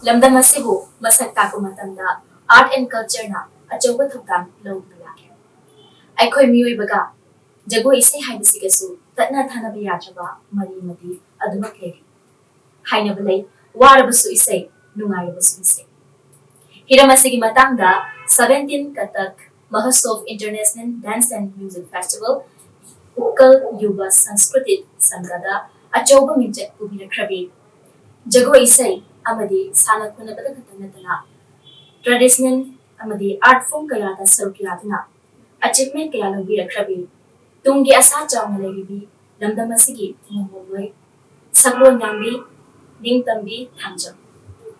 ꯂꯝꯗꯝ ꯑꯁꯤꯕꯨ ꯃꯁꯛ ꯇꯥꯛꯄ ꯃꯇꯝꯗ ꯑꯥꯔꯠ ꯑꯦꯟ ꯀꯜꯆꯔꯅ ꯑꯆꯧꯕ ꯊꯧꯗꯥꯡ ꯂꯧꯗꯨꯅ ꯂꯥꯛꯂꯦ꯫ ꯑꯩꯈꯣꯏ ꯃꯤꯑꯣꯏꯕꯒ ꯖꯒꯣꯏ ꯏꯁꯩ ꯍꯥꯏꯕꯁꯤꯒꯁꯨ ꯇꯠꯅ ꯊꯥꯅꯕ ꯌꯥꯗ꯭ꯔꯕ ꯃꯔꯤ ꯑꯃꯗꯤ ꯑꯗꯨꯃꯛ ꯂꯩꯔꯤ꯫ ꯍꯥꯏꯅꯕ ꯂꯩ, ꯋꯥꯔꯕꯁꯨ ꯏꯁꯩ, ꯅꯨꯡꯉꯥꯏꯔꯕꯁꯨ ꯏꯁꯩ꯫ हिरम असिगी मतंगदा 17 कथक महोत्सव international dance and music festival Utkal Yuva Sanskriti संघदा अचौब मिंचक पुबिरख्रबी जगो इसै अमदी साना खुनबदा खतनतना ट्रेडिशनल अमदी आर्ट फॉर्म कयादा सरुक यादना अचीवमेंट कया लौबिरख्रबी तुंगी असा चावना लेरिबी लमदम असिगी मोमोय सगलोन यांबी निंगतंबी थांजम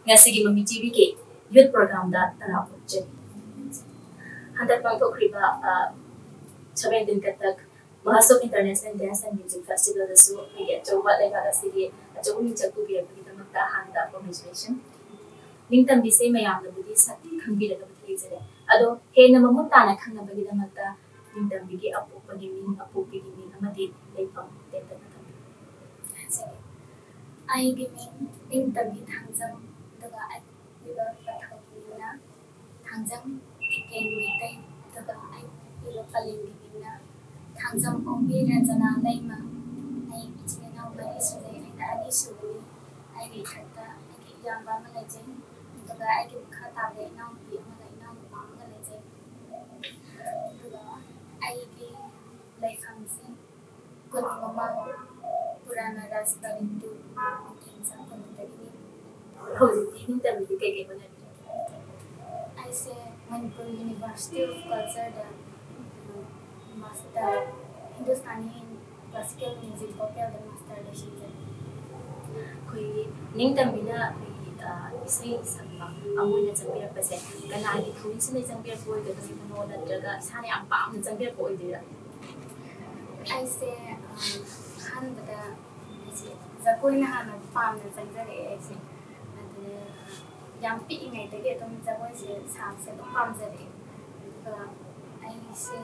ngasiगी mami tv ke youth program da tara pokje handak pangthokriba 17 katak mahasok international dance and music festival da su ege choba lega da sigi achobu mi chakku bi abi da makta handa congratulation ningtam bi se mayam da budi sati khangbi da budi jere ado he na mamut ta na khangna bagi da makta ningtam bi ge apu pagi min apu bi gi min amadi leipam te ta ta ai gi min ningtam bi thangjam daga ai ilo pathokina thangjam tiken mitai daga ai ilo palengina thangjam ombi ranjana laima ai ichina mari sule ai da ani sule ai gi thata ai gi yamba ma leje daga ai gi kha ta le nau bi ma le nau ma ma leje daga ai gi laifam se kun mama purana rastari tu thangjam kun tagi hojiki ningtam bi ke bana I say Manipur University of Culture the master Hindustani classical music vocal the master decision. koi ningtam bina isai sakpa amuna chambira pase kana agi thuin sine chambira poi da ni no da jaga sane am pam na chambira poi dira I say han bada I say zakoi na han pam na changjare I say yang pi ngai te ge tom zakoi se sam se pam jare I say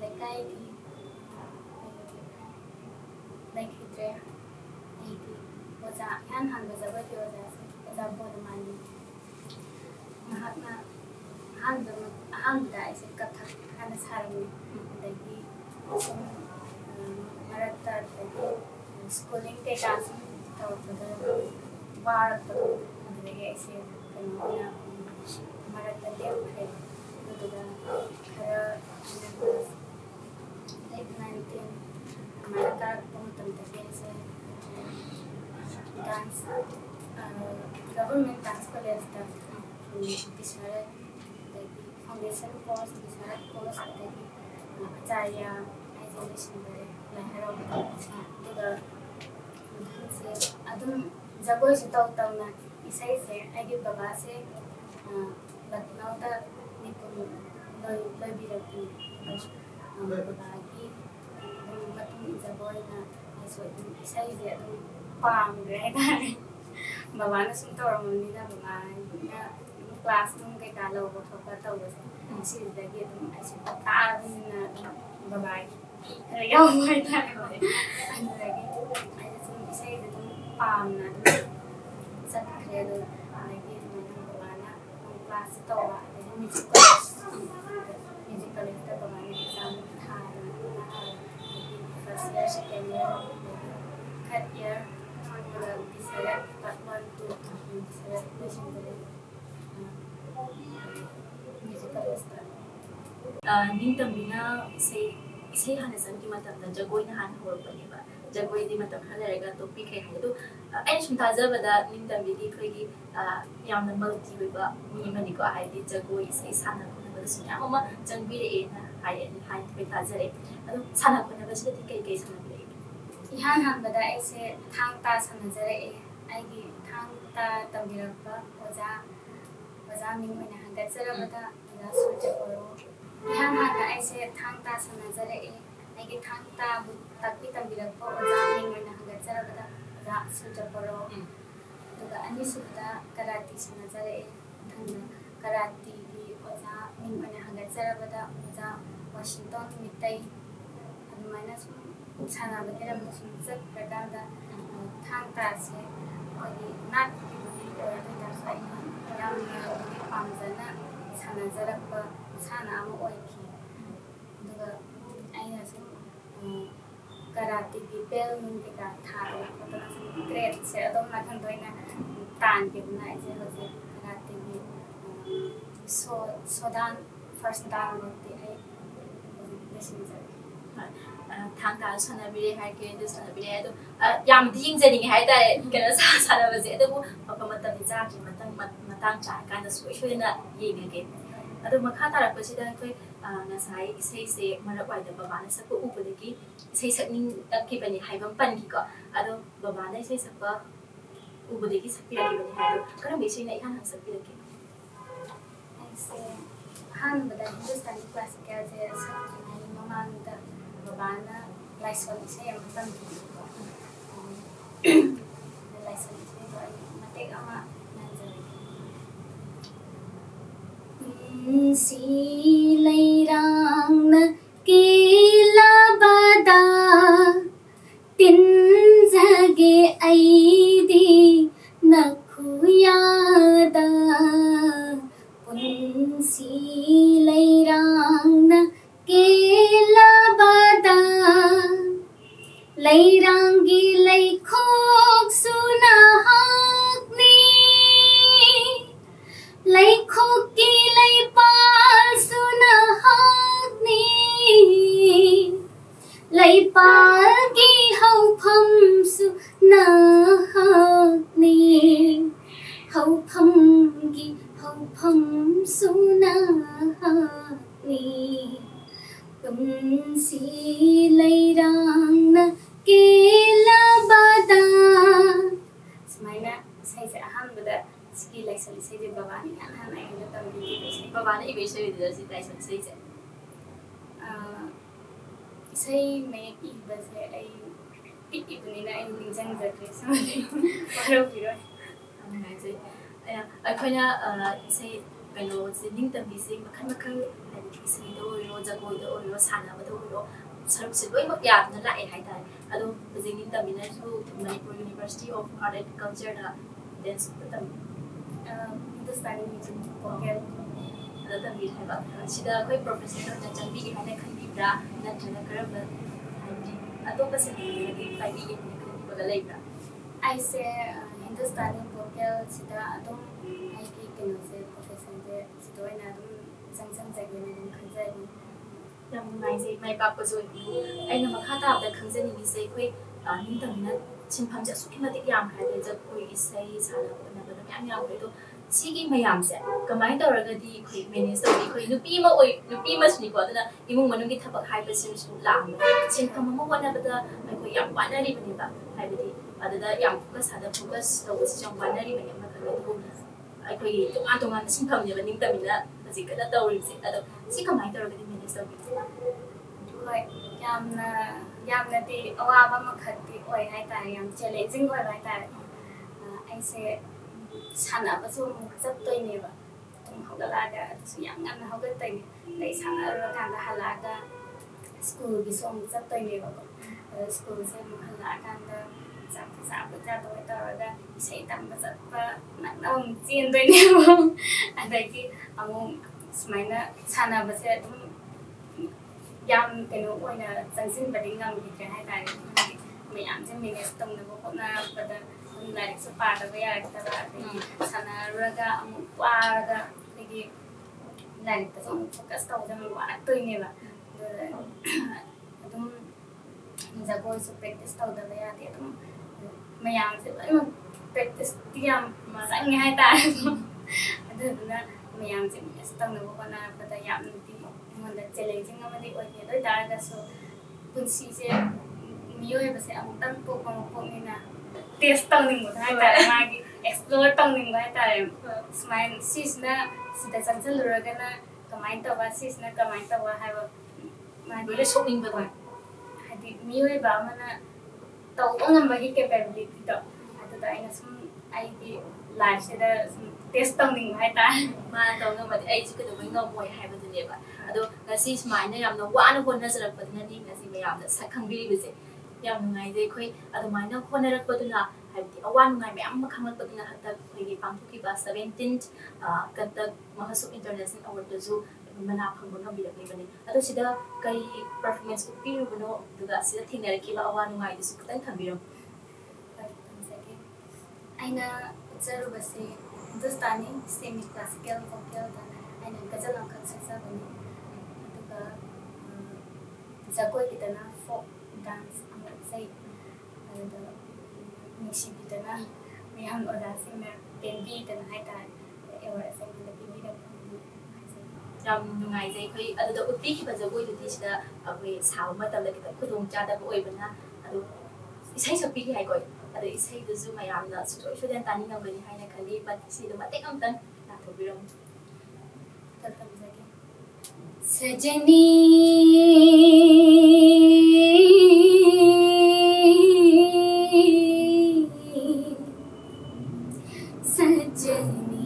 lekai ki like hitre ai ki oja han zakoi ki oja se oja bod mani mahatma han da I say kathak han sarmi dagi maratta schooling ke class tawda bar adege I say kanona maratta de ukhe duga khara like 19 maratta pumutam take se dance government dance college da bisara dagi foundation course bisara course dagi acharya education bare lahara duga se adum jagoi se taw na isai se agi baba se Lucknow da nipun loi birakti baba gi matung jagoi na so isai se adum pam gre da baba na sum tawramani da baba na class nung kai ka lo ko thoka taw se si da gi adum ai se ta na baba gi yaw mai ta an da gi ai sum isai da pam na sat khre do lagi baba na class tawa da music college da baba ni exam tha first year second year third year bisara part 1 to bisara mission करे music college da ningtam bina isai hana sanki matamda jagoi na han horpani ba jagoi di matam khala rega topic hai hadu ai sum tajabada ningtam bi khoi yamna multi ba mi mani ko ai di jagoi isai sana ko ba su ya mama jangbi re na hai pe tajare adu sana ko na ba se ti kai sana bi ihan han bada aise thang ta sanajare ai gi thang ta tambirakpa oja ming mena hanga chara bada ila soja poro ihan han aise thang ta sanajare ai gi thang ta bu takpi tambirakpa oja ming mena hanga chara bada oja soja poro duga ani subda karate sanajare thangna karate gi oja ming mena hanga chara bada oja Washington mitai adumaina sana bada ram sum chak prakanda thang ta se ꯑꯩꯈꯣꯏꯒꯤ ꯅꯥꯠꯀꯤꯕꯨꯗꯤ ꯑꯣꯏꯔꯁꯨ ꯑꯩꯅ ꯌꯥꯝꯅꯕꯨꯗꯤ ꯄꯥꯝꯖꯅ ꯁꯥꯟꯅꯖꯔꯛꯄ ꯃꯁꯥꯟꯅ ꯑꯃ ꯑꯣꯏꯈꯤ ꯑꯗꯨꯒ ꯑꯩꯅ ꯁꯨꯝ ꯀꯔꯥꯇꯤꯒꯤ ꯕꯦꯜ ꯅꯨꯡ ꯀꯩꯀꯥ ꯊꯥꯗꯅ ꯈꯣꯠꯇꯅ ꯁꯨꯝ ꯒ꯭ꯔꯦꯗꯁꯦ ꯑꯗꯨꯝ ꯃꯊꯪꯗ ꯑꯣꯏꯅ ꯇꯥꯟꯈꯤꯗꯅ ꯑꯩꯁꯦ ꯍꯧꯖꯤꯛ ꯀꯔꯥꯇꯤꯒꯤ ꯁꯣꯗꯥꯟ ꯐꯥꯔꯁ ꯗꯥꯟꯃꯛꯇꯤ ꯑꯩ ꯍꯧꯖꯤꯛ ꯂꯣꯏꯁꯤꯟꯖꯔꯦ ꯊꯥꯡ ꯇꯥ ꯁꯥꯟꯅꯕꯤꯔꯦ ꯍꯥꯏꯔꯒꯦ ꯑꯗꯨ ꯁꯥꯟꯅꯕꯤꯔꯦ ꯑꯗꯣ ꯌꯥꯝꯗꯤ ꯌꯦꯡꯖꯅꯤꯡꯉꯦ ꯍꯥꯏꯇꯥꯔꯦ ꯀꯩꯅꯣ ꯁꯥꯟꯅꯕꯁꯦ ꯑꯗꯨꯕꯨ ꯃꯐꯝ ꯃꯇꯝꯗꯤ ꯆꯥꯗ꯭ꯔꯤ ꯃꯇꯥꯡ ꯆꯥꯔꯀꯥꯟꯗ ꯁꯣꯏꯗꯅ ꯌꯦꯡꯉꯒꯦ ꯑꯗꯣ ꯃꯈꯥ ꯇꯥꯔꯛꯄꯁꯤꯗ ꯑꯩꯈꯣꯏ ꯉꯁꯥꯏ ꯏꯁꯩꯁꯦ ꯃꯔꯛ ꯋꯥꯏꯗ ꯕꯕꯥꯅ ꯁꯛꯄ ꯎꯕꯗꯒꯤ ꯏꯁꯩ ꯁꯛꯅꯤꯡꯂꯛꯈꯤꯕꯅꯤ ꯍꯥꯏꯕ ꯑꯃ ꯄꯟꯈꯤꯀꯣ ꯑꯗꯣ ꯕꯕꯥꯅ ꯏꯁꯩ ꯁꯛꯄ ꯎꯕꯗꯒꯤ ꯁꯛꯄꯤꯔꯛꯈꯤꯕꯅꯤ ꯍꯥꯏꯗꯣ ꯀꯔꯝꯕ ꯏꯁꯩꯅ ꯏꯍꯥꯟ ꯍꯥꯟꯅ ꯁꯛꯄꯤꯔꯛꯀꯦ ꯑꯩꯁꯦ ꯑꯍꯥꯟꯕꯗ ꯍꯤꯟꯗꯨꯁꯇꯥꯅꯤ ꯀ꯭ꯂꯥꯁꯤꯀꯦꯜꯁꯦ ꯁꯛꯇ꯭ꯔꯤꯉꯩ ꯃꯃꯥꯡꯗ ꯕꯕꯥꯅ ꯂꯥꯏꯁꯣꯟ ꯏꯁꯩ ꯑꯃ ꯇꯝꯕꯤꯕꯀꯣ ꯂꯥꯏꯁꯣꯟ ꯏꯁꯩꯗꯣ ꯑꯩ ꯃꯇꯦꯛ ꯑꯃ ꯉꯪꯖꯔꯒꯦ ꯄꯨꯟꯁꯤ ꯂꯩꯔꯥꯡꯅ ꯀꯦꯜꯂꯕꯗ ꯇꯤꯟꯖꯒꯦ ꯑꯩꯗꯤ ꯅꯈꯨꯌꯥꯗ ꯄꯨꯟꯁꯤ ꯂꯩꯔꯥꯡꯅ ꯀꯦꯜꯂꯕꯗ ꯂꯩꯔꯥꯡꯒꯤ ꯂꯩꯈꯣꯛꯁꯨ ꯅꯍꯥꯛꯅꯤ ꯂꯩꯈꯣꯛꯀꯤ ꯂꯩꯄꯥꯜꯁꯨ ꯅꯍꯥꯛꯅꯤ ꯂꯩꯄꯥꯜꯒꯤ ꯍꯧꯐꯝꯁꯨ ꯅꯍꯥꯛꯅꯤ ꯍꯧꯐꯝꯒꯤ ꯍꯧꯐꯝꯁꯨ ꯅꯍꯥꯛꯅꯤ ꯄꯨꯟꯁꯤ ꯂꯩꯔꯥꯡꯅ ꯀꯦꯜꯂꯕꯗ ꯁꯨꯃꯥꯏꯅ ꯏꯁꯩꯁꯦ ꯑꯍꯥꯟꯕꯗ ꯁꯤꯒꯤ ꯂꯥꯏꯁꯣꯟ ꯏꯁꯩꯁꯦ ꯕꯕꯥꯅ ꯏꯍꯥꯟ ꯍꯥꯟꯅ ꯑꯩꯉꯣꯟꯗ ꯇꯝꯕꯤꯈꯤꯕ ꯏꯁꯩ ꯕꯕꯥꯅ ꯏꯕ ꯏꯁꯩꯗꯨꯗ ꯁꯤ ꯂꯥꯏꯁꯣꯟ ꯏꯁꯩꯁꯦ ꯏꯁꯩ ꯃꯌꯦꯛ ꯏꯕꯁꯦ ꯑꯩ ꯄꯤꯛꯏꯕꯅꯤꯅ ꯑꯩ ꯅꯤꯡꯁꯤꯡꯖꯗ꯭ꯔꯦ ꯁꯤꯃꯗꯤ ꯋꯥꯔꯧꯕꯤꯔꯣꯏ ꯌꯥꯝ ꯅꯨꯡꯉꯥꯏꯖꯩ ꯑꯩꯈꯣꯏꯅ ꯏꯁꯩ ꯀꯩꯅꯣꯁꯦ ꯅꯤꯡꯇꯝꯕꯤꯁꯦ ꯃꯈꯜ ꯃꯈꯜ ꯍꯥꯏꯕꯗꯤ ꯏꯁꯩꯗ ꯑꯣꯏꯔꯣ ꯖꯒꯣꯏꯗ ꯑꯣꯏꯔꯣ ꯁꯥꯟꯅꯕꯗ ꯑꯣꯏꯔꯣ ꯁꯔꯨꯛꯁꯦ ꯂꯣꯏꯅꯃꯛ ꯌꯥꯗꯨꯅ ꯂꯥꯛꯑꯦ ꯍꯥꯏꯇꯥꯔꯦ ꯑꯗꯣ ꯍꯧꯖꯤꯛ ꯅꯤꯡꯇꯝꯕꯤꯅꯁꯨ Manipur University of Art and ꯀꯜꯆꯔꯗ ꯗꯦꯟꯁꯇ ꯇꯝꯕꯤ ꯍꯤꯟꯗꯨꯁꯇꯥꯅꯤ ꯃ꯭ꯌꯨꯖꯤꯛ ꯚꯣꯀꯦꯜ ꯑꯗ ꯇꯝꯕꯤꯔꯦ ꯍꯥꯏꯕ ꯁꯤꯗ ꯑꯩꯈꯣꯏ ꯄ꯭ꯔꯣꯐꯦꯁꯅꯦꯜ ꯑꯣꯏꯅ ꯆꯪꯕꯤꯒꯦ ꯍꯥꯏꯅ ꯈꯟꯕꯤꯕ꯭ꯔꯥ ꯅꯠꯇ꯭ꯔꯒ ꯀꯔꯝꯕ ꯍꯥꯏꯕꯗꯤ ꯑꯇꯣꯞꯄ ꯁꯤꯟꯐꯝꯗꯒꯤ ꯄꯥꯏꯕꯤꯒꯦ ꯍꯥꯏꯅ ꯈꯟꯕꯤꯕꯒ ꯂꯩꯕ꯭ꯔꯥ ꯑꯩꯁꯦ ꯍꯤꯟꯗꯨꯁꯇꯥꯅꯤ ꯚꯣꯀꯦꯜꯁꯤꯗ ꯑꯗꯨꯝ ꯑꯩꯒꯤ ꯀꯩꯅꯣꯁꯦ ꯄ꯭ꯔꯣꯐꯦꯁꯟꯁꯦ ꯁꯤꯗ ꯑꯣꯏꯅ ꯑꯗꯨꯝ ꯆꯪꯁꯤꯟꯖꯒꯦꯅ ꯑꯗꯨꯝ ꯈꯟꯖꯔꯤ ꯌꯥꯝ ꯅꯨꯡꯉꯥꯏꯖꯩ ꯃꯥꯏ ꯄꯥꯛꯄꯁꯨ ꯑꯣꯏꯕꯤꯌꯨ ꯑꯩꯅ ꯃꯈꯥ ꯇꯥꯕꯗ ꯈꯪꯖꯅꯤꯡꯉꯤꯁꯦ ꯑꯩꯈꯣꯏ ꯅꯤꯡꯇꯝꯕꯤꯅ ꯁꯤꯟꯐꯝꯁꯦ ꯑꯁꯨꯛꯀꯤ ꯃꯇꯤꯛ ꯌꯥꯝꯈ꯭ꯔꯦ ꯍꯥꯏꯗꯤ ꯖꯒꯣꯏ ꯏꯁꯩ ꯁꯥꯟꯅ ꯈꯣꯠꯅꯕꯗ ꯃꯌꯥꯝ ꯌꯥꯝꯈ꯭ꯔꯦ ꯑꯗꯣ ꯁꯤꯒꯤ ꯃꯌꯥꯝꯁꯦ ꯀꯃꯥꯏꯅ ꯇꯧꯔꯒꯗꯤ ꯑꯩꯈꯣই ꯃꯦꯅꯦꯖ ꯇꯧꯋꯤ ꯑꯩꯈꯣꯏ ꯅꯨꯄꯤ ꯑꯃꯁꯨꯅꯤꯀꯣ ꯑꯗꯨꯅ ꯏꯃꯨꯡ ꯃꯅꯨꯡꯒꯤ ꯊꯕꯛ ꯍꯥꯏꯕꯁꯤꯃꯁꯨ ꯂꯥꯛꯑꯝꯕꯅꯤ ꯁꯤꯟꯐꯝ ꯑꯃ ꯍꯣꯠꯅꯕꯗ ꯑꯩꯈꯣꯏ ꯌꯥꯝ ꯋꯥꯅꯔꯤꯕꯅꯦꯕ ꯍꯥꯏꯕꯗꯤ ꯑꯗꯨꯗ ꯌꯥꯝ ꯐꯣꯀꯁ ꯇꯧꯕꯁꯤꯁꯨ ꯌꯥꯝ ꯋꯥꯅꯔꯤꯕꯅꯤ ꯑꯃꯈꯛ ꯑꯗꯨꯕꯨ ꯑꯩꯈꯣꯏꯒꯤ ꯇꯣꯉꯥꯟ ꯇꯣꯉꯥꯟꯕ ꯁꯤꯟꯐꯝꯅꯦꯕ ꯅꯤꯡꯇꯝꯕꯤꯅ ꯍꯧꯖꯤꯛ ꯀꯟꯅ ꯇꯧꯔꯤꯕꯁꯦ ꯑꯗꯣ ꯁꯤ ꯀꯃꯥꯏꯅ ꯇꯧꯔꯒꯗꯤ ꯃꯦꯅꯦꯖ ꯇꯧꯕꯤꯒꯦ ꯍꯣꯏ ꯌꯥꯝꯅꯗꯤ ꯑꯋꯥꯕ ꯑꯃꯈꯛꯇꯤ ꯑꯣꯏ ꯍꯥꯏꯇꯥꯔꯦ ꯌꯥꯝ ꯆꯦꯂꯦꯟꯖꯤꯡ ꯑꯣꯏꯕ ꯍꯥꯏꯇꯥꯔꯦ ꯑꯩꯁꯦ ꯁꯥꯟꯅꯕꯁꯨ ꯑꯃꯨꯛ ꯆꯠꯇꯣꯏꯅꯦꯕ ꯑꯗꯨꯝ ꯍꯧꯒꯠꯂꯛꯑꯒ ꯑꯗꯨꯁꯨ ꯌꯥꯝ ꯉꯟꯅ ꯍꯧꯒꯠꯇꯣꯏꯅꯦ ꯑꯗꯩ ꯁꯥꯟꯅꯔꯨꯔꯀꯥꯟꯗ ꯍꯜꯂꯛꯑꯒ ꯁ꯭ꯀꯨꯜꯒꯤꯁꯨ ꯑꯃꯨꯛ ꯆꯠꯇꯣꯏꯅꯦꯕꯀꯣ ꯑꯗꯣ ꯁ꯭ꯀꯨꯜꯁꯦ ꯑꯃꯨꯛ ꯍꯜꯂꯛꯑꯀꯥꯟꯗ ꯆꯥꯛ ꯆꯥꯕꯣꯏ ꯇꯧꯔꯒ ꯏꯁꯩ ꯇꯝꯕ ꯆꯠꯄ ꯅꯪꯅ ꯑꯃꯨꯛ ꯆꯦꯟꯗꯣꯏꯅꯦꯕ ꯑꯗꯒꯤ ꯑꯃꯨꯛ ꯁꯨꯃꯥꯏꯅ ꯁꯥꯟꯅꯕꯁꯦ ꯑꯗꯨꯝ ꯌꯥꯝ ꯀꯩꯅꯣ ꯑꯣꯏꯅ ꯆꯪꯁꯤꯟꯕꯗꯤ ꯉꯝꯈꯤꯗ꯭ꯔꯦ ꯍꯥꯏꯇꯥꯔꯦ ꯍꯥꯏꯗꯤ ꯃꯌꯥꯝꯁꯦ ꯃꯦꯅꯦꯖ ꯇꯧꯅꯕ ꯍꯣꯠꯅꯔꯛꯄꯗ ꯑꯗꯨꯝ ꯂꯥꯏꯔꯤꯛꯁꯨ ꯄꯥꯗꯕ ꯌꯥꯔꯛꯇꯕ ꯑꯗꯒꯤ ꯁꯥꯟꯅꯔꯨꯔꯒ ꯑꯃꯨꯛ ꯋꯥꯔꯒ ꯑꯩꯈꯣꯏꯒꯤ ꯂꯥꯏꯔꯤꯛꯇꯁꯨ ꯑꯃꯨꯛ ꯐꯣꯀꯁ ꯇꯧꯕꯗ ꯑꯃꯨꯛ ꯋꯥꯔꯛꯇꯣꯏꯅꯦꯕ ꯑꯗꯨꯗ ꯑꯗꯨꯝ ꯖꯒꯣꯏꯁꯨ ꯄ꯭ꯔꯦꯛꯇꯤꯁ ꯇꯧꯗꯕ ꯌꯥꯗꯦ ꯑꯗꯨꯝ ꯃꯌꯥꯝꯁꯦ ꯂꯣꯏꯅꯃꯛ ꯄ꯭ꯔꯦꯛꯇꯤꯁꯇꯤ ꯌꯥꯝ ꯆꯪꯉꯦ ꯍꯥꯏꯇꯥꯔꯦ ꯑꯗꯨꯗꯨꯅ ꯃꯌꯥꯝꯁꯦ ꯃꯦꯅꯦꯖ ꯇꯧꯅꯕ ꯍꯣꯠꯅꯔꯛꯄꯗ ꯌꯥꯝꯅꯗꯤ ꯑꯩꯉꯣꯟꯗ ꯆꯦꯂꯦꯟꯖꯤꯡ ꯑꯃꯗꯤ ꯑꯣꯏꯈꯤ ꯑꯗꯨ ꯑꯣꯏꯇꯥꯔꯒꯁꯨ ꯄꯨꯟꯁꯤꯁꯦ ꯃꯤꯑꯣꯏꯕꯁꯦ ꯑꯃꯨꯛꯇꯪ ꯄꯣꯛꯄ ꯃꯄꯣꯛꯅꯤꯅ ꯇꯦꯁ ꯇꯧꯅꯤꯡꯕꯗꯣ ꯍꯥꯏꯇꯥꯔꯦ ꯃꯥꯒꯤ ꯑꯦꯛꯁꯄ꯭ꯂꯣꯔ ꯇꯧꯅꯤꯡꯕ ꯍꯥꯏꯇꯥꯔꯦ ꯁꯨꯃꯥꯏꯅ ꯁꯤꯁꯤꯅ ꯁꯤꯗ ꯆꯪꯁꯤꯜꯂꯨꯔꯒꯅ ꯀꯃꯥꯏꯅ ꯇꯧꯕ ꯁꯤꯁꯤꯅ ꯀꯃꯥꯏꯅ ꯇꯧꯕ ꯍꯥꯏꯕ ꯂꯣꯏꯅ ꯁꯣꯛꯅꯤꯡꯕꯗꯣ ꯍꯥꯏꯗꯤ ꯃꯤꯑꯣꯏꯕ ꯑꯃꯅ ꯇꯧꯕ ꯉꯝꯕꯒꯤ ꯀꯦꯄꯦꯕꯤꯂꯤꯇꯤꯗꯣ ꯑꯗꯨꯗ ꯑꯩꯅ ꯁꯨꯝ ꯑꯩꯒꯤ ꯂꯥꯏꯐꯁꯤꯗ ꯁꯨꯝ ꯇꯦꯁ ꯇꯧꯅꯤꯡꯕ ꯍꯥꯏꯇꯥꯔꯦ ꯃꯥꯅ ꯇꯧ ꯉꯝꯃꯗꯤ ꯑꯩꯁꯨ ꯀꯩꯗꯧꯕꯩ ꯉꯝꯃꯣꯏ ꯍꯥꯏꯕꯗꯨꯅꯦꯕ ꯑꯗꯣ ꯉꯁꯤ ꯁꯨꯃꯥꯏꯅ ꯌꯥꯝꯅ ꯋꯥꯅ ꯍꯣꯠꯅꯖꯔꯛꯄꯗꯨꯅꯅꯤ ꯉꯁꯤ ꯃꯌꯥꯝꯅ ꯁꯛ ꯈꯪꯕꯤꯔꯤꯕꯁꯦ ꯌꯥꯝ ꯅꯨꯡꯉꯥꯏꯖꯩ ꯑꯩꯈꯣꯏ ꯑꯗꯨꯃꯥꯏꯅ ꯍꯣꯠꯅꯔꯛꯄꯗꯨꯅ ꯍꯥꯏꯕꯗꯤ ꯑꯋꯥ ꯅꯨꯡꯉꯥꯏ ꯃꯌꯥꯝ ꯑꯃ ꯈꯪꯂꯛꯄꯗꯨꯅ ꯍꯟꯗꯛ ꯑꯩꯈꯣꯏꯒꯤ ꯄꯥꯡꯊꯣꯛꯈꯤꯕ 17th ꯀꯟꯇꯛ ꯃꯍꯥꯁꯨ ꯏꯟꯇꯔꯅꯦꯁꯅꯦꯜ ꯑꯦꯋꯥꯔꯗꯇꯁꯨ ꯃꯅꯥ ꯐꯪꯕ ꯉꯝꯕꯤꯔꯛꯂꯤꯕꯅꯤ ꯑꯗꯣ ꯁꯤꯗ ꯀꯔꯤ ꯄꯔꯐꯣꯔꯃꯦꯟꯁ ꯎꯠꯄꯤꯔꯨꯕꯅꯣ ꯑꯗꯨꯒ ꯁꯤꯗ ꯊꯦꯡꯅꯔꯛꯈꯤꯕ ꯑꯋꯥ ꯅꯨꯡꯉꯥꯏꯗꯨꯁꯨ ꯈꯤꯇꯪ ꯊꯝꯕꯤꯔꯝꯃꯨ ꯇꯝꯖꯒꯦ ꯑꯩꯅ ꯎꯠꯆꯔꯨꯕꯁꯤ ꯍꯤꯟꯗꯨꯁꯇꯥꯅꯤ ꯁꯦꯃꯤ ꯀ꯭ꯂꯥꯁꯤꯀꯦꯜ ꯚꯣꯀꯦꯜꯗ ꯑꯩꯅ ꯒꯖꯜ ꯑꯃꯈꯛ ꯁꯛꯆꯕꯅꯤ ꯑꯗꯨꯒ ꯖꯒꯣꯏꯒꯤꯗꯅ ꯐꯣꯛ ꯗꯥꯟꯁ ꯑꯃ ꯏꯁꯩ ꯑꯗꯨꯗ ꯅꯨꯡꯁꯤꯕꯤꯗꯅ ꯃꯌꯥꯝ ꯑꯣꯖꯥꯁꯤꯡꯅ ꯄꯦꯟꯕꯤꯗꯅ ꯍꯥꯏꯇꯥꯔꯦ ꯑꯦꯋꯥꯔꯗ ꯑꯁꯤ ꯑꯩꯉꯣꯟꯗ ꯄꯤꯕꯤꯔꯛꯄꯅꯤ ꯍꯥꯏꯖꯩ ꯌꯥꯝ ꯅꯨꯡꯉꯥꯏꯖꯩ ꯑꯩꯈꯣꯏ ꯑꯗꯨꯗ ꯎꯠꯄꯤꯈꯤꯕ ꯖꯒꯣꯏꯗꯨꯗꯤ ꯁꯤꯗ ꯑꯩꯈꯣꯏ ꯁꯥꯕ ꯃꯇꯝꯗ ꯈꯤꯇꯪ ꯈꯨꯗꯣꯡꯆꯥꯗꯕ ꯑꯣꯏꯕꯅ ꯑꯗꯨ ꯏꯁꯩ ꯁꯛꯄꯤꯒꯦ ꯍꯥꯏꯀꯣ ꯑꯗꯣ ꯏꯁꯩꯗꯨꯁꯨ ꯃꯌꯥꯝꯅ ꯁꯨꯡꯁꯣꯏ ꯁꯣꯏꯗꯅ ꯇꯥꯅꯤꯡꯉꯝꯒꯅꯤ ꯍꯥꯏꯅ ꯈꯜꯂꯤ ꯁꯤꯗ ꯃꯇꯦꯛ ꯑꯃꯇꯪ ꯂꯥꯊꯣꯛꯄꯤꯔꯝꯃꯨ तमजगे सजनी सजनी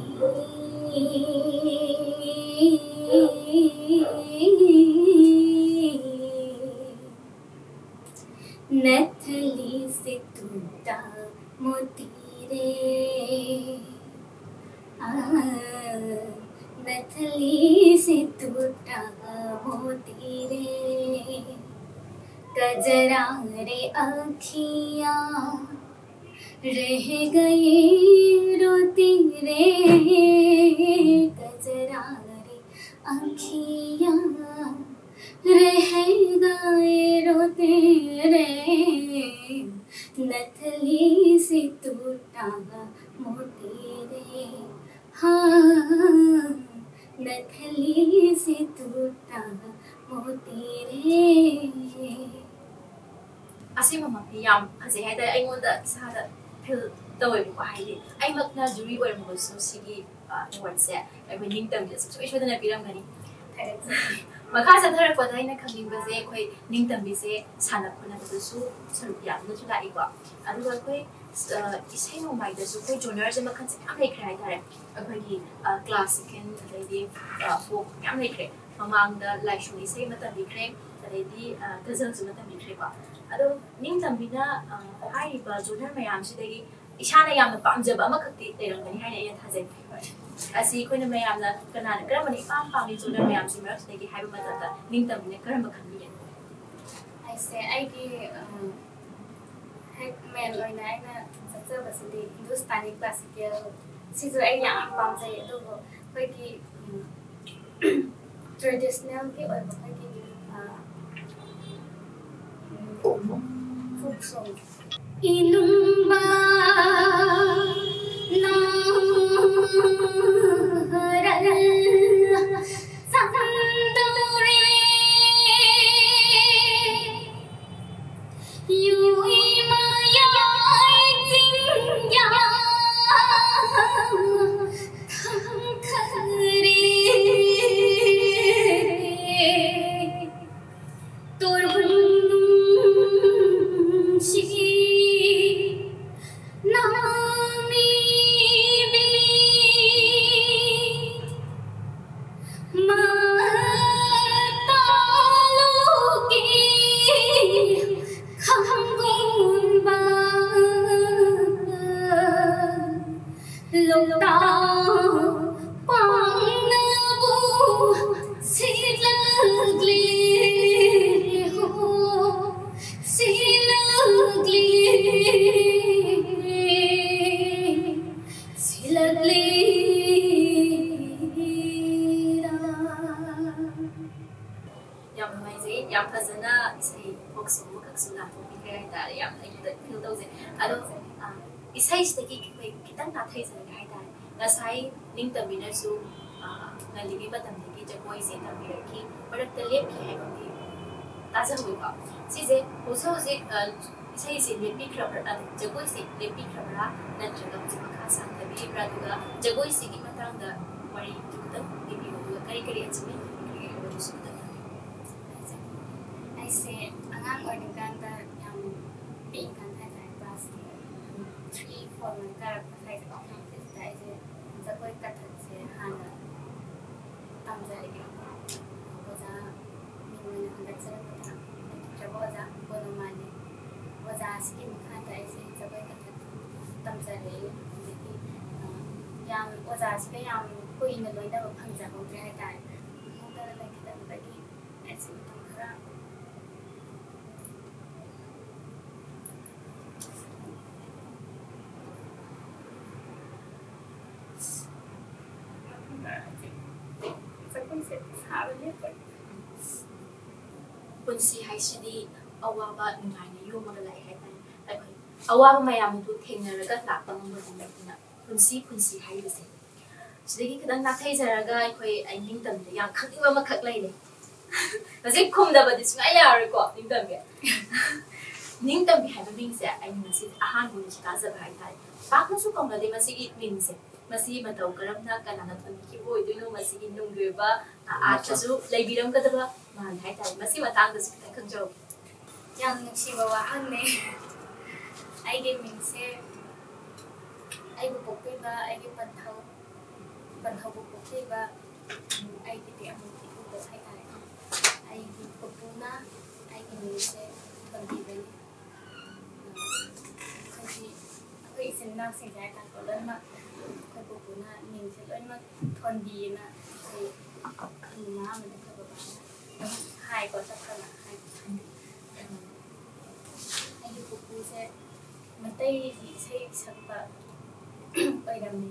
नथली से टूटा मोती रे नथली से टूटा मोती रे कजरा रे आँखियाँ रह गई रोती रे कजरा रे आँखियाँ रह गए रोते रे नथली से टूटा मोती रे हाँ नथली से टूटा मोती रे ꯑꯁꯤꯃꯛꯃꯛꯇꯤ ꯌꯥꯝ ꯐꯖꯩ ꯍꯥꯏꯇꯥꯔꯦ ꯑꯩꯉꯣꯟꯗ ꯏꯁꯥꯗ ꯐꯤꯜ ꯇꯧꯋꯦꯕꯀꯣ ꯍꯥꯏꯗꯤ ꯑꯩꯃꯛꯅ ꯖꯨꯔꯤ ꯑꯣꯏꯔꯝꯃꯒꯁꯨ ꯁꯤꯒꯤ ꯑꯦꯋꯥꯔꯗꯁꯦ ꯑꯩꯈꯣꯏ ꯅꯤꯡꯇꯝꯕꯤꯗ ꯁꯨꯡꯁꯣꯏ ꯁꯣꯏꯗꯅ ꯄꯤꯔꯝꯒꯅꯤ ꯃꯈꯥ ꯆꯠꯊꯔꯛꯄꯗ ꯑꯩꯅ ꯈꯪꯅꯤꯡꯕꯁꯦ ꯑꯩꯈꯣꯏ ꯅꯤꯡꯇꯝꯕꯤꯁꯦ ꯁꯥꯟꯅ ꯈꯣꯠꯅꯕꯗꯁꯨ ꯁꯔꯨꯛ ꯌꯥꯝꯅꯁꯨ ꯂꯥꯛꯏꯀꯣ ꯑꯗꯨꯒ ꯑꯩꯈꯣꯏ ꯏꯁꯩ ꯅꯣꯡꯃꯥꯏꯗꯁꯨ ꯑꯩꯈꯣꯏ ꯖꯣꯅꯔꯁꯦ ꯃꯈꯜꯁꯦ ꯃꯌꯥꯝ ꯂꯩꯈ꯭ꯔꯦ ꯍꯥꯏꯇꯥꯔꯦ ꯑꯩꯈꯣꯏꯒꯤ ꯀ꯭ꯂꯥꯁꯤꯀꯦꯜ ꯑꯗꯩꯗꯤ ꯐꯣꯛ ꯃꯌꯥꯝ ꯂꯩꯈ꯭ꯔꯦ ꯃꯃꯥꯡꯗ ꯂꯥꯏꯁꯣꯟ ꯏꯁꯩ ꯑꯃ ꯇꯝꯕꯤꯈ꯭ꯔꯦ ꯑꯗꯩꯗꯤ ꯒꯖꯜꯁꯨ ꯑꯃ ꯇꯝꯕꯤꯈ꯭ꯔꯦꯀꯣ ꯑꯗꯣ ꯅꯤꯡꯇꯝꯕꯤꯅ ꯍꯥꯏꯔꯤꯕ ꯖꯣꯅꯔ ꯃꯌꯥꯝꯁꯤꯗꯒꯤ ꯏꯁꯥꯅ ꯌꯥꯝꯅ ꯄꯥꯝꯖꯕ ꯑꯃꯈꯛꯇꯤ ꯂꯩꯔꯝꯒꯅꯤ ꯍꯥꯏꯅ ꯑꯩꯅ ꯊꯥꯖꯩ ꯑꯁꯤ ꯑꯩꯈꯣꯏꯅ ꯃꯌꯥꯝꯅ ꯀꯅꯥꯅ ꯀꯔꯝꯕꯅ ꯏꯄꯥꯝ ꯄꯥꯝꯃꯤ ꯖꯣꯅꯔ ꯃꯌꯥꯝꯁꯤ ꯃꯔꯛꯁꯤꯗꯒꯤ ꯍꯥꯏꯕ ꯃꯇꯝꯗ ꯅꯤꯡꯇꯝꯕꯤꯅ ꯀꯔꯝꯕ ꯈꯟꯕꯤꯒꯦ ꯑꯩꯁꯦ ꯑꯩꯒꯤ ꯍꯦꯛ ꯃꯦꯟ ꯑꯣꯏꯅ ꯑꯩꯅ ꯆꯠꯆꯕꯁꯤꯗꯤ ꯍꯤꯟꯗꯨꯁꯇꯥꯅꯤ ꯀ꯭ꯂꯥꯁꯤꯀꯦꯜ ꯁꯤꯁꯨ ꯑꯩ ꯌꯥꯝ ꯄꯥꯝꯖꯩ ꯑꯗꯨꯕꯨ ꯑꯩꯈꯣꯏꯒꯤ ꯇ꯭ꯔꯦꯗꯤꯁꯅꯦꯜꯒꯤ ꯑꯣꯏꯕ ꯑꯩꯈꯣꯏꯒꯤ ꯐꯣꯛ ꯁꯣꯡ इनुम्बा नारल संदूरे युई माया जिंया खरे ꯌꯥꯝ ꯅꯨꯡꯉꯥꯏꯖꯩ ꯌꯥꯝ ꯐꯖꯅ ꯏꯁꯩ ꯐꯣꯛ ꯁꯣꯡ ꯑꯃꯈꯛꯁꯨ ꯂꯥꯊꯣꯛꯄꯤꯈ꯭ꯔꯦ ꯍꯥꯏꯇꯥꯔꯦ ꯌꯥꯝꯅ ꯑꯩꯉꯣꯟꯗ ꯐꯤꯜ ꯇꯧꯖꯩ ꯑꯗꯣ ꯏꯁꯩꯁꯤꯗꯒꯤ ꯑꯩꯈꯣꯏ ꯈꯤꯇꯪ ꯅꯥꯊꯩꯖꯔꯒꯦ ꯍꯥꯏꯇꯥꯔꯦ ꯉꯁꯥꯏ ꯅꯤꯡꯇꯝꯕꯤꯅꯁꯨ ꯉꯜꯂꯤꯉꯩ ꯃꯇꯝꯗꯒꯤ ꯖꯒꯣꯏꯁꯦ ꯇꯝꯕꯤꯔꯛꯈꯤ ꯃꯔꯛꯇ ꯂꯦꯞꯈꯤ ꯍꯥꯏꯕꯗꯤ ꯇꯥꯖꯍꯧꯏꯀꯣ ꯁꯤꯁꯦ ꯍꯧꯖꯤꯛ ꯍꯧꯖꯤꯛ ꯏꯁꯩꯁꯦ ꯂꯦꯞꯄꯤꯈ꯭ꯔꯕ꯭ꯔꯥ ꯖꯒꯣꯏꯁꯦ ꯂꯦꯞꯄꯤꯈ꯭ꯔꯕ꯭ꯔꯥ ꯅꯠꯇ꯭ꯔꯒ ꯍꯧꯖꯤꯛ ꯃꯈꯥ ꯁꯥꯡꯊꯕꯤꯔꯤꯕ꯭ꯔꯥ ꯑꯗꯨꯒ ꯖꯒꯣꯏꯁꯤꯒꯤ ꯃꯇꯥꯡꯗ ꯋꯥꯔꯤꯗꯨ ꯈꯤꯇꯪ ꯂꯤꯕꯤꯌꯨ ꯑꯗꯨꯒ ꯀꯔꯤ ꯀꯔꯤ ꯑꯦꯆꯤꯞꯃꯦꯟ ꯐꯪꯈ꯭ꯔꯒꯦ ꯍꯥꯏꯕꯗꯨꯁꯨ ꯈꯤꯇꯪ ऐसे अगांग ओइरिकांदा याम पिकांदा हाइतारे क्लास 3-4 में कारक हाइतारे इस ऐसे जगोई कथक से हाना तमजारे ओजा मिनमन हंदक सरपता जब ओजा बोनमाने ओजा स्किन खाता ऐसे जगोई कथक ꯇꯝꯖꯔꯛꯑꯦ ꯑꯗꯒꯤ ꯌꯥꯝ ꯑꯣꯖꯥꯁꯤꯒ ꯌꯥꯝ ꯀꯨꯏꯅ ꯂꯣꯏꯅꯕ ꯐꯪꯖꯍꯧꯗ꯭ꯔꯦ ꯍꯥꯏꯇꯥꯔꯦ ꯍꯧꯗꯅ ꯂꯩꯈꯤꯗꯕꯗꯒꯤ ꯑꯩꯁꯦ ꯃꯇꯝ ꯈꯔ ꯆꯠꯐꯝꯁꯦ ꯁꯥꯕ ꯂꯦꯞꯄ ꯄꯨꯟꯁꯤ ꯍꯥꯏꯁꯤꯗꯤ ꯑꯋꯥꯕ ꯅꯨꯡꯉꯥꯏꯅ ꯌꯣꯝꯃꯒ ꯂꯥꯛꯑꯦ ꯍꯥꯏꯇꯥꯔꯦ ꯑꯩꯈꯣꯏ ꯑꯋꯥꯕ ꯃꯌꯥꯝ ꯑꯗꯨ ꯊꯦꯡꯅꯔꯒ ꯂꯥꯛꯄ ꯉꯝꯕꯗꯤ ꯅꯠꯇꯅ ꯄꯨꯟꯁꯤ ꯍꯥꯏꯕꯁꯦ ꯁꯤꯗꯒꯤ ꯈꯤꯇꯪ ꯅꯥꯊꯩꯖꯔꯒ ꯑꯩ ꯅꯤꯡꯇꯝꯕꯗ ꯌꯥꯝ ꯈꯪꯅꯤꯡꯕ ꯑꯃꯈꯛ ꯂꯩꯔꯦ ꯍꯧꯖꯤꯛ ꯈꯨꯝꯗꯕꯗꯤ ꯁꯨꯡꯌꯥ ꯌꯥꯔꯣꯏꯀꯣ ꯅꯤꯡꯇꯝꯕꯤ ꯅꯤꯡꯇꯝꯕꯤ ꯍꯥꯏꯕ ꯃꯤꯡꯁꯦ ꯑꯩꯅ ꯉꯁꯤ ꯑꯍꯥꯟꯕ ꯑꯣꯏꯅ ꯇꯥꯖꯕ ꯍꯥꯏꯇꯥꯔꯦ ꯄꯥꯛꯅꯁꯨ ꯀꯧꯅꯗꯦ ꯃꯁꯤꯒꯤ ꯃꯤꯡꯁꯦ ꯃꯁꯤ ꯃꯇꯧ ꯀꯔꯝꯅ ꯀꯅꯥꯅ ꯊꯣꯟꯕꯤꯈꯤꯕ ꯑꯣꯏꯗꯣꯏꯅꯣ ꯃꯁꯤꯒꯤ ꯅꯨꯡꯒꯤ ꯑꯣꯏꯕ ꯑꯥꯔꯊꯁꯨ ꯂꯩꯕꯤꯔꯝꯒꯗꯕ ꯃꯥꯜꯂꯦ ꯍꯥꯏꯇꯥꯔꯦ ꯃꯁꯤ ꯃꯇꯥꯡꯗꯁꯨ ꯈꯤꯇꯪ ꯈꯪꯖꯧꯒꯦ ꯌꯥꯝ ꯅꯨꯡꯁꯤꯕ ꯋꯥꯍꯪꯅꯦ ꯑꯩꯒꯤ ꯃꯤꯡꯁꯦ ꯑꯩꯕꯨ ꯄꯣꯛꯄꯤꯕ ꯑꯩꯒꯤ ꯄꯟꯊꯧꯕꯨ ꯄꯣꯛꯄꯤꯕ ꯑꯩꯒꯤꯗꯤ ꯑꯃꯨꯛ ꯏꯄꯨꯕꯣꯛ ꯍꯥꯏꯇꯥꯔꯦ ꯑꯩꯒꯤ ꯄꯨꯄꯨꯅ ꯑꯩꯒꯤ ꯃꯤꯡꯁꯦ ꯊꯣꯟꯕꯤꯕꯅꯤ ꯑꯩꯈꯣꯏ ꯏꯆꯤꯟ ꯏꯅꯥꯎꯁꯤꯡꯁꯦ ꯍꯥꯏꯇꯥꯔꯦ ꯂꯣꯏꯅꯃꯛ ꯑꯩꯈꯣꯏ ꯄꯨꯄꯨꯅ ꯃꯤꯡꯁꯦ ꯂꯣꯏꯅꯃꯛ ꯊꯣꯟꯕꯤꯌꯦꯅ ꯑꯩꯈꯣꯏ ꯃꯃꯥ ꯑꯃꯗꯤ ꯑꯩꯈꯣꯏ ꯕꯕꯥꯅ ꯍꯥꯏꯀꯣ ꯆꯠꯈ꯭ꯔꯕ ꯑꯩꯒꯤ ꯄꯨꯄꯨꯁꯦ ꯃꯩꯇꯩꯒꯤ ꯏꯁꯩ ꯁꯛꯄ ꯑꯣꯏꯔꯝꯃꯤ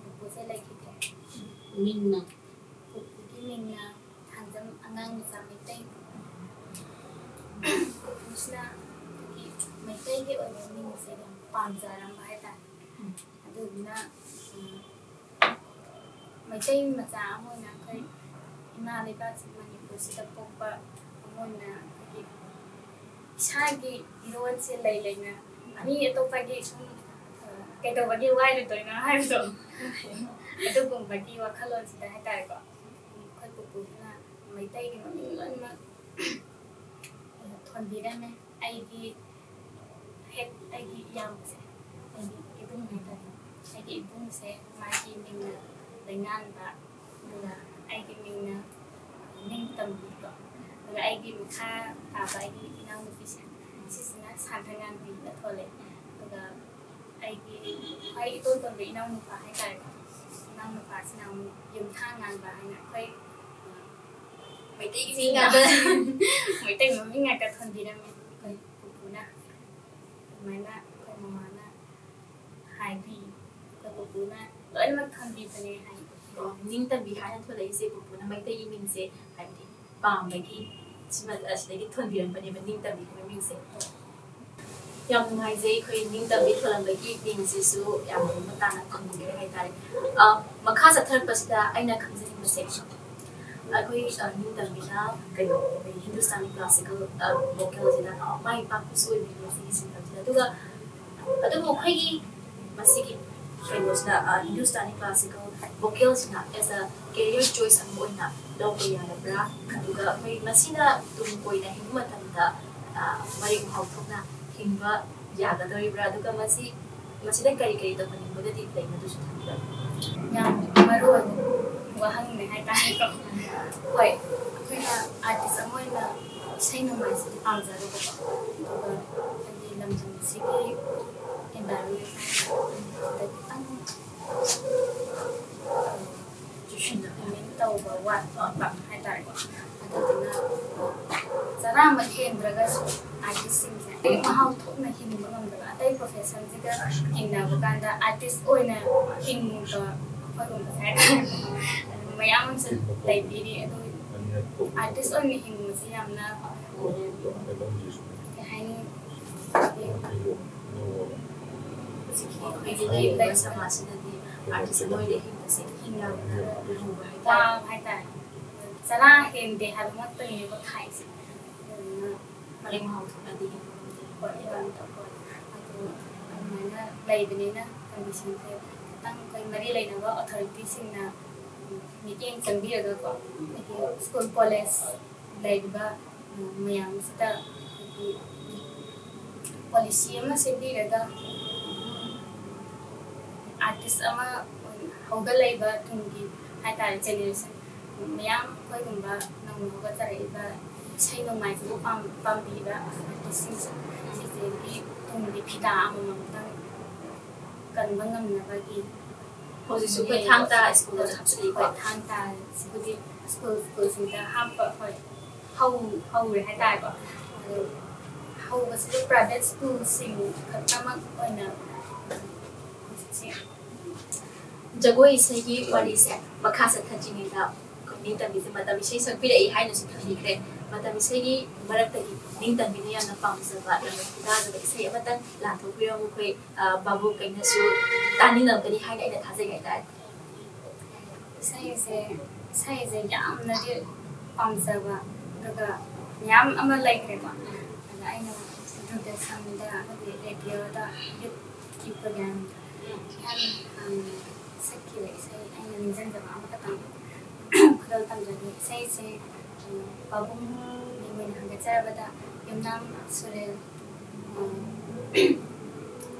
ꯄꯨꯄꯨꯁꯦ ꯂꯩꯈꯤꯗ꯭ꯔꯦ ꯃꯤꯡꯅ ꯄꯨꯄꯨꯒꯤ ꯃꯤꯡꯅ ꯊꯥꯡꯖꯝ ꯑꯉꯥꯡ ꯃꯆꯥ ꯃꯩꯇꯩ ꯄꯨꯄꯨꯁꯤꯅ ꯑꯩꯈꯣꯏꯒꯤ ꯃꯩꯇꯩꯒꯤ ꯑꯣꯏꯕ ꯃꯤꯡꯁꯦ ꯌꯥꯝ ꯄꯥꯝꯖꯔꯝꯕ ꯍꯥꯏꯇꯥꯔꯦ ꯑꯗꯨꯗꯨꯅ ꯃꯩꯇꯩ ꯃꯆꯥ ꯑꯃ ꯑꯣꯏꯅ ꯑꯩꯈꯣꯏ ꯏꯃꯥ ꯂꯩꯕꯥꯛꯁꯤ ꯃꯅꯤꯄꯨꯔꯁꯤꯗ ꯄꯣꯛꯄ ꯑꯃ ꯑꯣꯏꯅ ꯑꯩꯈꯣꯏꯒꯤ ꯏꯁꯥꯒꯤ ꯏꯔꯣꯟꯁꯦ ꯂꯩꯅ ꯃꯤ ꯑꯇꯣꯞꯄꯒꯤ ꯁꯨꯝ ꯀꯩꯗꯧꯕꯒꯤ ꯋꯥꯏꯔꯨꯗꯣꯏꯅꯣ ꯍꯥꯏꯕꯗꯣ ꯑꯗꯨꯒꯨꯝꯕꯒꯤ ꯋꯥꯈꯜꯂꯣꯟꯁꯤꯗ ꯍꯥꯏꯇꯥꯔꯦꯀꯣ ꯑꯩꯈꯣꯏ ꯄꯨꯄꯨꯁꯤꯅ ꯃꯩꯇꯩꯒꯤ ꯃꯃꯤꯡ ꯂꯣꯏꯅꯃꯛ ꯊꯣꯟꯕꯤꯔꯝꯃꯦ ꯑꯩꯒꯤ ꯏꯌꯥꯝꯕꯁꯦ ꯑꯩꯒꯤ ꯏꯕꯨꯡ ꯍꯥꯏꯇꯥꯔꯦ ꯑꯩꯒꯤ ꯏꯕꯨꯡꯁꯦ ꯃꯥꯒꯤ ꯃꯤꯡꯅ ꯂꯩꯉꯥꯟꯕ ꯑꯗꯨꯒ ꯑꯩꯒꯤ ꯃꯤꯡꯅ ꯅꯤꯡꯇꯝꯕꯤꯀꯣ ꯑꯗꯨꯒ ꯑꯩꯒꯤ ꯃꯈꯥ ꯇꯥꯕ ꯑꯩꯒꯤ ꯏꯅꯥꯎꯅꯨꯄꯤꯁꯦ ꯁꯤꯁꯤꯅ ꯁꯥꯟꯊꯉꯥꯟꯕꯤꯅ ꯊꯣꯜꯂꯦ ꯑꯗꯨꯒ ꯑꯩꯒꯤ ꯈ꯭ꯋꯥꯏ ꯏꯇꯣꯟ ꯇꯣꯟꯕ ꯏꯅꯥꯎꯅꯨꯄꯥ ꯍꯥꯏꯇꯥꯔꯦꯀꯣ ꯏꯅꯥꯎꯅꯨꯄꯥꯁꯤꯅ ꯑꯃꯨꯛ ꯌꯨꯝꯊꯥ ꯉꯥꯟꯕ ꯍꯥꯏꯅ ꯑꯩꯈꯣꯏ ꯃꯩꯇꯩꯒꯤ ꯃꯤꯡ ꯉꯥꯛꯇ ꯃꯩꯇꯩ ꯃꯃꯤꯡ ꯉꯥꯛꯇ ꯊꯣꯟꯕꯤꯔꯝꯃꯦ ꯑꯩꯈꯣই ꯄꯨꯄꯨꯅ ꯑꯗꯨꯃꯥꯏꯅ ꯑꯩꯈꯣꯏ ꯃꯃꯥꯅ ꯍꯥꯏꯕꯤ ꯑꯩꯈꯣꯏ ꯄꯨꯄꯨꯅ ꯂꯣꯏꯅꯃꯛ ꯊꯣꯟꯕꯤꯕꯅꯦ ꯍꯥꯏ ꯅꯤꯡꯇꯝꯕꯤ ꯍꯥꯏꯅ ꯊꯣꯜꯂꯛꯏꯁꯦ ꯄꯨꯄꯨꯅ ꯃꯩꯇꯩꯒꯤ ꯃꯤꯡꯁꯦ ꯍꯥꯏꯕꯗꯤ ꯄꯥꯝꯕꯒꯤ ꯑꯁꯤꯗꯒꯤ ꯊꯣꯟꯕꯤꯔꯝꯕꯅꯦꯕ ꯅꯤꯡꯇꯝꯕꯤ ꯍꯥꯏꯕ ꯃꯤꯡꯁꯦ ꯌꯥꯝ ꯅꯨꯡꯉꯥꯏꯖꯩ ꯑꯩꯈꯣꯏ ꯅꯤꯡꯇꯝꯕꯤ ꯊꯣꯜꯂꯝꯕꯒꯤ ꯃꯤꯡꯁꯤꯁꯨ ꯌꯥꯝ ꯃꯃꯨꯠ ꯇꯥꯅ ꯈꯪꯖꯔꯦ ꯍꯥꯏꯇꯥꯔꯦ ꯃꯈꯥ ꯆꯠꯊꯔꯛꯄꯁꯤꯗ ꯑꯩꯅ ꯈꯪꯖꯅꯤꯡꯕꯁꯦ ꯑꯩꯈꯣꯏ ꯅꯤꯡꯇꯝꯕꯤꯅ ꯀꯩꯅꯣ ꯍꯤꯟꯗꯨꯁꯇꯥꯅꯤ ꯀ꯭ꯂꯥꯁꯤꯀꯦꯜ ꯚꯣꯀꯦꯜꯁꯤꯗ ꯃꯥꯏ ꯄꯥꯛꯄꯁꯨ ꯑꯣꯏꯕꯤꯔꯦ ꯁꯤꯒꯤ ꯁꯤꯟꯐꯝꯁꯤꯗ ꯑꯗꯨꯕꯨ ꯑꯩꯈꯣꯏꯒꯤ ꯃꯁꯤꯒꯤ ꯀꯩꯅꯣꯁꯤꯗ ꯍꯤꯟꯗꯨꯁꯇꯥꯅꯤ ꯀ꯭ꯂꯥꯁꯤꯀꯦꯜ ꯚꯣꯀꯦꯜꯁꯤꯅ ꯑꯦꯁ ꯑ ꯀꯦꯔꯤꯌꯔ ꯆꯣꯏꯁ ꯑꯃ ꯑꯣꯏꯅ ꯂꯧꯕ ꯌꯥꯔꯕ꯭ꯔꯥ ꯑꯗꯨꯒ ꯑꯩꯈꯣꯏ ꯃꯁꯤꯅ ꯇꯨꯡ ꯀꯣꯏꯅ ꯍꯤꯡꯕ ꯃꯇꯝꯗ ꯃꯔꯦꯛ ꯃꯍꯥꯎ ꯊꯣꯛꯅ ꯍꯤꯡꯕ ꯌꯥꯒꯗꯧꯔꯤꯕ꯭ꯔꯥ ꯑꯗꯨꯒ ꯃꯁꯤꯗ ꯀꯔꯤ ꯇꯧꯍꯟꯅꯤꯡꯕꯒꯗꯤ ꯂꯩ ꯃꯗꯨꯁꯨ ꯊꯝꯕꯤꯔꯝꯃꯨ ꯌꯥꯝ ꯃꯔꯨ ꯑꯣꯏꯕ ꯋꯥꯍꯪꯅꯦ ꯍꯥꯏꯇꯥꯔꯦꯀꯣ ꯍꯣꯏ ꯑꯩꯈꯣꯏꯅ ꯑꯥꯔꯇꯤꯁ ꯑꯃ ꯑꯣꯏꯅ ꯏꯁꯩ ꯅꯣꯡꯃꯥꯏꯁꯤꯗꯤ ꯄꯥꯝꯖꯔꯨꯕꯀꯣ ꯑꯗꯨꯒ ꯑꯩꯈꯣꯏꯒꯤ ꯂꯝꯗꯝꯁꯤꯒꯤ ꯏꯟꯚꯥꯏꯔꯣꯟꯃꯦꯟꯁꯤꯗ ꯈꯤꯇꯪ ꯆꯨꯁꯤꯟꯅ ꯇꯧꯕ ꯋꯥꯠꯄ ꯍꯥꯏꯇꯥꯔꯦꯀꯣ ꯑꯗꯨꯗꯨꯅ ꯆꯔꯥꯃꯛ ꯍꯦꯟꯗ꯭ꯔꯒꯁꯨ ꯑꯥꯔꯇꯤꯁꯁꯤꯡꯁꯦ ꯃꯔꯦꯛ ꯃꯍꯥꯎ ꯊꯣꯛꯅ ꯍꯤꯡꯕ ꯉꯝꯗꯕ ꯑꯇꯩ ꯄ꯭ꯔꯣꯐꯦꯁꯟꯁꯤꯒ ꯌꯦꯡꯅꯕ ꯀꯥꯟꯗ ꯑꯥꯔꯇꯤꯁ ꯑꯣꯏꯅ ꯍꯤꯡꯕ ꯑꯩꯈꯣꯏꯒꯨꯝꯕꯁꯦ ꯍꯥꯏꯇꯥꯔꯦ ꯃꯌꯥꯝ ꯑꯃꯁꯨ ꯂꯩꯕꯤꯔꯤ ꯑꯗꯨ ꯑꯥꯔꯇꯤꯁ ꯑꯣꯏꯅ ꯍꯤꯡꯕꯁꯤ ꯌꯥꯝꯅ ꯀꯩ ꯍꯥꯏꯅꯤ ꯑꯩꯈꯣꯏꯒꯤ ꯂꯩꯔꯤꯕ ꯁꯃꯥꯖꯁꯤꯗꯗꯤ ꯑꯥꯔꯇꯤꯁ ꯑꯃ ꯑꯣꯏꯅ ꯍꯤꯡꯕꯁꯦ ꯌꯥꯝꯅ ꯂꯨꯕ ꯍꯥꯏꯇꯥꯔꯦ ꯋꯥꯕ ꯍꯥꯏꯇꯥꯔꯦ ꯆꯔꯥ ꯍꯦꯟꯗꯦ ꯍꯥꯏꯕꯃꯛꯇꯅꯦꯕ ꯈꯥꯏꯁꯦ ꯑꯗꯨꯗꯨꯅ ꯃꯔꯦꯛ ꯃꯍꯥꯎ ꯊꯣꯛꯅꯗꯤ ꯍꯤꯡꯕ ꯑꯗꯨ ꯑꯗꯨꯃꯥꯏꯅ ꯂꯩꯕꯅꯤꯅ ꯀꯟꯗꯤꯁꯟꯁꯦ ꯈꯤꯇꯪ ꯑꯩꯈꯣꯏ ꯃꯔꯤ ꯂꯩꯅꯕ ꯑꯣꯊꯣꯔꯤꯇꯤꯁꯤꯡꯅ ꯃꯤꯠꯌꯦꯡ ꯆꯪꯕꯤꯔꯒꯀꯣ ꯑꯩꯈꯣꯏꯒꯤ ꯁ꯭ꯀꯨꯜ ꯀꯣꯂꯦꯖ ꯂꯩꯔꯤꯕ ꯃꯌꯥꯝꯁꯤꯗ ꯑꯩꯈꯣꯏꯒꯤ ꯄꯣꯂꯤꯁꯤ ꯑꯃ ꯁꯦꯝꯕꯤꯔꯒ ꯑꯥꯔꯇꯤꯁ ꯑꯃ ꯍꯧꯒꯠꯂꯛꯏꯕ ꯇꯨꯡꯒꯤ ꯍꯥꯏꯇꯥꯔꯦ ꯖꯦꯅꯦꯔꯦꯁꯟ ꯃꯌꯥꯝ ꯑꯩꯈꯣꯏꯒꯨꯝꯕ ꯅꯧꯅ ꯍꯧꯒꯠꯆꯔꯛꯏꯕ ꯏꯁꯩ ꯅꯣꯡꯃꯥꯏꯁꯤꯕꯨ ꯄꯥꯝꯕꯤꯕ ꯑꯥꯔꯇꯤꯁꯁꯤꯡꯁꯦ ꯁꯤꯁꯤꯒꯤ ꯇꯨꯡꯒꯤ ꯐꯤꯗꯥ ꯑꯃꯃꯝꯇꯪ ꯀꯟꯕ ꯉꯝꯅꯕꯒꯤ ꯍꯧꯖꯤꯛꯁꯨ ꯑꯩꯈꯣꯏ ꯊꯥꯡ ꯇꯥ ꯁ꯭ꯀꯨꯜꯗ ꯍꯥꯞꯆꯤꯜꯂꯤꯀꯣ ꯊꯥꯡ ꯇꯥ ꯁꯤꯕꯨꯗꯤ ꯁ꯭ꯀꯨꯜꯁꯤꯡꯗ ꯍꯥꯞꯄ ꯍꯣꯏ ꯍꯧꯔꯦ ꯍꯥꯏꯇꯥꯔꯦꯀꯣ ꯑꯗꯣ ꯍꯧꯕꯁꯤꯗ ꯄ꯭ꯔꯥꯏꯚꯦꯠ ꯁ꯭ꯀꯨꯜꯁꯤꯡ ꯈꯛꯇꯃꯛ ꯑꯣꯏꯅ ꯍꯧꯖꯤꯛꯁꯦ ꯖꯒꯣꯏ ꯏꯁꯩꯒꯤ ꯋꯥꯔꯤꯁꯦ ꯃꯈꯥ ꯆꯠꯊꯗ꯭ꯔꯤꯉꯩꯗ ꯑꯩꯈꯣꯏ ꯅꯤꯡꯇꯝꯕꯤꯁꯦ ꯃꯇꯝ ꯏꯁꯩ ꯁꯛꯄꯤꯔꯛꯏ ꯍꯥꯏꯅꯁꯨ ꯊꯝꯕꯤꯈ꯭ꯔꯦ ꯃꯇꯝ ꯏꯁꯩꯒꯤ ꯃꯔꯛꯇꯒꯤ ꯅꯤꯡꯇꯝꯕꯤꯅ ꯌꯥꯝꯅ ꯄꯥꯝꯖꯕ ꯌꯥꯝꯅ ꯈꯨꯗꯥꯖꯕ ꯏꯁꯩ ꯑꯃꯇꯪ ꯂꯥꯟꯊꯣꯛꯄꯤꯔꯝꯃꯨ ꯑꯩꯈꯣꯏ ꯕꯥꯕꯨ ꯀꯩꯅꯁꯨ ꯇꯥꯅꯤꯡꯉꯝꯒꯅꯤ ꯍꯥꯏꯅ ꯑꯩꯅ ꯊꯥꯖꯩ ꯍꯥꯏꯇꯥꯔꯦ ꯏꯁꯩꯁꯦ ꯌꯥꯝꯅꯗꯤ ꯄꯥꯝꯖꯕ ꯑꯗꯨꯒ ꯃꯌꯥꯝ ꯑꯃ ꯂꯩꯈ꯭ꯔꯦꯀꯣ ꯑꯗ ꯑꯩꯅ ꯗꯨꯔꯗꯔꯁꯟꯗ ꯑꯃꯗꯤ ꯔꯦꯗꯤꯑꯣꯗ ꯌꯨꯠꯀꯤ ꯄ꯭ꯔꯣꯒ꯭ꯔꯥꯝꯗ ꯌꯥꯝ ꯁꯛꯈꯤꯕ ꯏꯁꯩ ꯑꯩꯅ ꯅꯤꯡꯁꯤꯡꯖꯕ ꯑꯃꯈꯛꯇꯪ ꯈꯨꯗꯣꯜ ꯇꯝꯖꯒꯦ ꯏꯁꯩꯁꯦ ꯄꯥꯕꯨꯡꯒꯤ ꯑꯣꯏꯅ ꯍꯪꯒꯠꯆꯔꯕꯗ ꯌꯨꯝꯅꯥꯝ ꯁꯨꯔꯦꯜ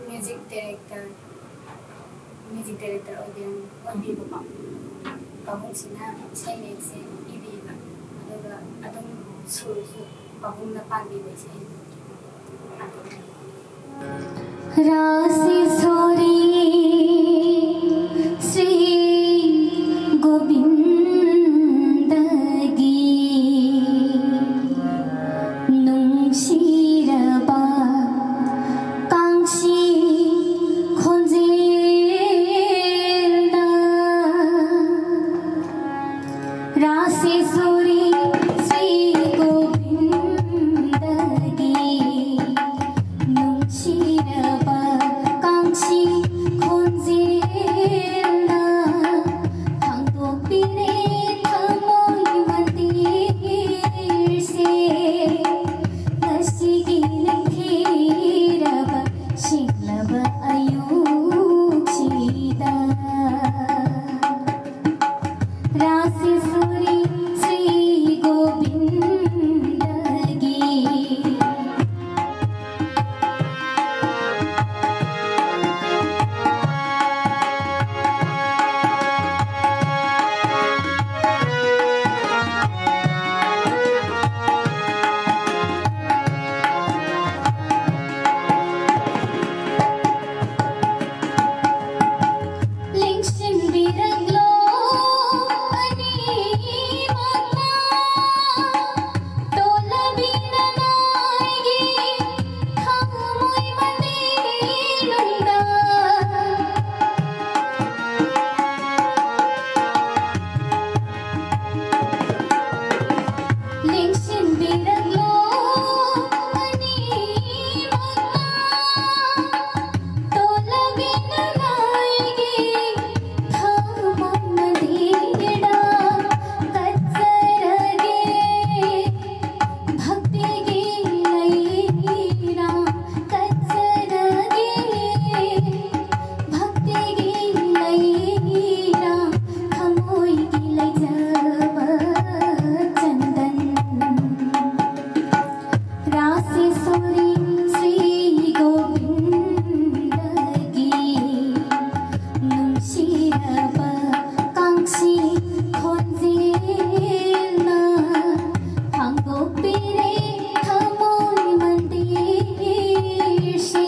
ꯃ꯭ꯌꯨꯖꯤꯛ ꯗꯥꯏꯔꯦꯛꯇꯔ ꯑꯣꯏꯕꯤꯕꯀꯣ ꯄꯥꯕꯨꯡꯁꯤꯅ ꯏꯁꯩ ꯃꯌꯦꯛꯁꯦ ꯏꯕꯤꯕ ꯑꯗꯨꯒ ꯑꯗꯨꯝ ꯁꯨꯔꯁꯨ ꯄꯥꯕꯨꯡꯅ ꯄꯥꯟꯕꯤꯕ ꯏꯁꯩ राशि सोरी श्री गोविंद गी नुंशिरबा कांक्षी खोजेलना राशि सोरी श्री गोविंद गी नुंशिरबा कांक्षी खोजेलना थांदोक्पिने थमोय मंदिर से ngasigi ningthiraba shinglaba ayuksida rasi suri Sri Govinda gi Lingshin biraglo ani magna tola binanaigi thamoy manilunda Lingshin biraglo ani magna tola binanaigi thamoy manilunda katsarage भक्ति गी लैरा कत्सरगे भक्ति गी लैरा खमोय गी लैजब चंदन राशि सोरी श्री गोविंद गी नुंशिरबा कांक्षी खोजेलना थांदोक्पिने थमोय मंदिर से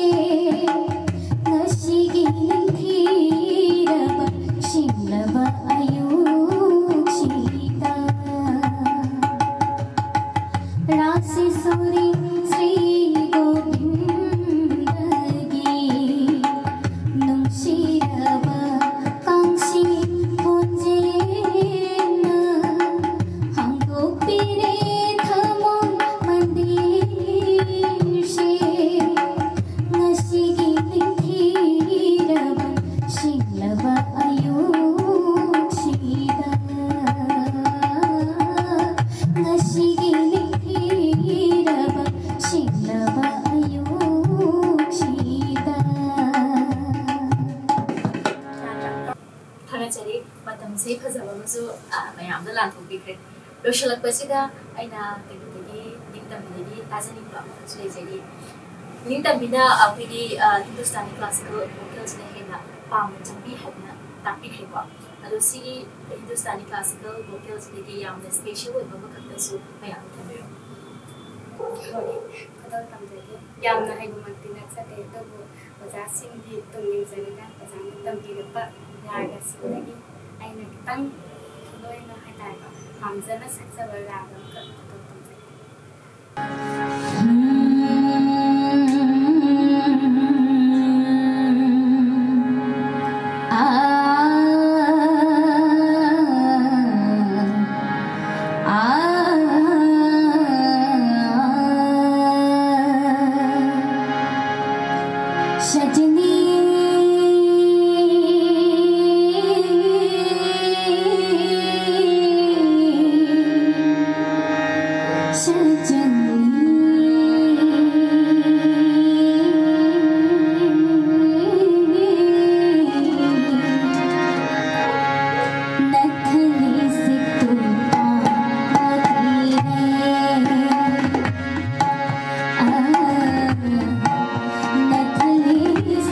ngasigi ningthiraba shinglaba ayuksida rasi suri Sri Govinda gi नुंशिरबा कांक्षी खोजेलना थांदोक्पिने थमोय मंदिर से ngasigi ningthiraba shinglaba ayuksida ngasigi ningthiraba shinglaba ayuksida ꯊꯥꯒꯠꯆꯔꯤ ꯃꯇꯝꯁꯦ ꯐꯖꯕ ꯑꯃꯁꯨ ꯃꯌꯥꯝꯗ ꯂꯥꯟꯊꯣꯛꯄꯤꯈ꯭ꯔꯦ ꯂꯣꯏꯁꯤꯜꯂꯛꯄꯁꯤꯗ ꯑꯩꯅ ꯀꯩꯅꯣꯗꯒꯤ ꯅꯤꯡꯇꯝꯕꯤꯗꯒꯤ ꯇꯥꯖꯅꯤꯡꯕ ꯑꯃꯁꯨ ꯂꯩꯖꯔꯤ ꯅꯤꯡꯇꯝꯕꯤꯅ ꯑꯩꯈꯣꯏꯒꯤ ꯍꯤꯟꯗꯨꯁꯇꯥꯅꯤ ꯀ꯭ꯂꯥꯁꯤꯀꯦꯜ ꯚꯣꯀꯦꯜꯁꯤꯅ ꯍꯦꯟꯅ ꯄꯥꯝꯅ ꯆꯪꯕꯤ ꯍꯥꯏꯗꯅ ꯇꯥꯛꯄꯤꯈ꯭ꯔꯦꯀꯣ ꯑꯗꯣ ꯁꯤꯒꯤ ꯍꯤꯟꯗꯨꯁꯇꯥꯅꯤ ꯀ꯭ꯂꯥꯁꯤꯀꯦꯜ ꯚꯣꯀꯦꯜꯁꯤꯗꯒꯤ ꯌꯥꯝꯅ ꯁ꯭ꯄꯦꯁꯤꯌꯦꯜ ꯑꯣꯏꯕ ꯑꯃꯈꯛꯇꯁꯨ ꯃꯌꯥꯝꯅ ꯊꯝꯕꯤꯔꯝꯃꯨ ꯈꯨꯗꯣꯜ ꯇꯝꯖꯒꯦ ꯌꯥꯝꯅ ꯍꯩꯕꯃꯛꯇꯤ ꯅꯠꯇꯦ ꯆꯠꯆꯗꯦ ꯑꯗꯨꯕꯨ ꯑꯣꯖꯥꯁꯤꯡꯒꯤ ꯇꯨꯡ ꯏꯟꯖꯔꯒ ꯑꯣꯖꯥꯅ ꯇꯝꯕꯤꯔꯛꯄ ꯔꯥꯒꯁꯤꯡꯗꯒꯤ ꯑꯩꯅ ꯈꯤꯇꯪ ꯈꯨꯗꯣꯏꯅ ꯍꯥꯏꯇꯥꯔꯦꯀꯣ ꯄꯥꯝꯖꯅ ꯁꯛꯆꯕ ꯔꯥꯒ ꯑꯃꯈꯛ ꯈꯨꯗꯣꯜ ꯇꯝꯖꯩ. सजनी नथली से तू नथली